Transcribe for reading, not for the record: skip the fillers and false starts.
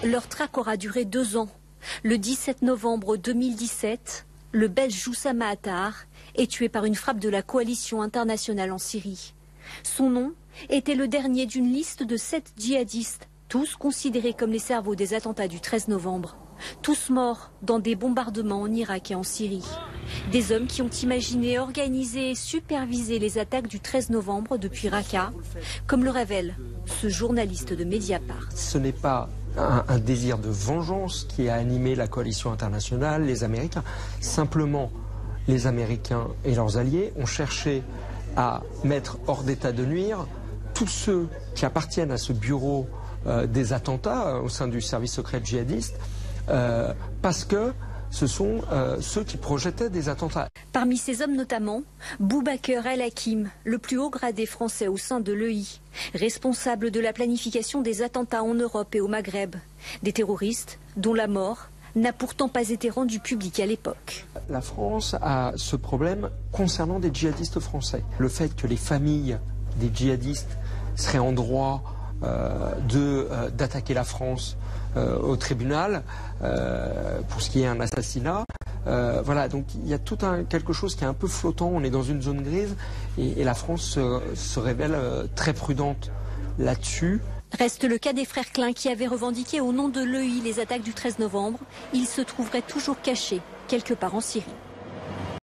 Leur traque aura duré 2 ans. Le 17 novembre 2017, le Belge Joussama Attar est tué par une frappe de la coalition internationale en Syrie. Son nom était le dernier d'une liste de 7 djihadistes, tous considérés comme les cerveaux des attentats du 13 novembre. Tous morts dans des bombardements en Irak et en Syrie. Des hommes qui ont imaginé, organisé et supervisé les attaques du 13 novembre depuis Raqqa, comme le révèle ce journaliste de Mediapart. Ce n'est pas un désir de vengeance qui a animé la coalition internationale, les Américains. Simplement, les Américains et leurs alliés ont cherché à mettre hors d'état de nuire tous ceux qui appartiennent à ce bureau des attentats au sein du service secret djihadiste, parce que ce sont ceux qui projetaient des attentats. Parmi ces hommes notamment, Boubaker El-Hakim, le plus haut gradé français au sein de l'EI, responsable de la planification des attentats en Europe et au Maghreb. Des terroristes dont la mort n'a pourtant pas été rendue publique à l'époque. La France a ce problème concernant des djihadistes français. Le fait que les familles des djihadistes seraient en droit d'attaquer la France au tribunal pour ce qui est un assassinat. Voilà, donc il y a tout quelque chose qui est un peu flottant, on est dans une zone grise et la France se révèle très prudente là-dessus. Reste le cas des frères Klein qui avaient revendiqué au nom de l'EI les attaques du 13 novembre. Ils se trouveraient toujours cachés quelque part en Syrie.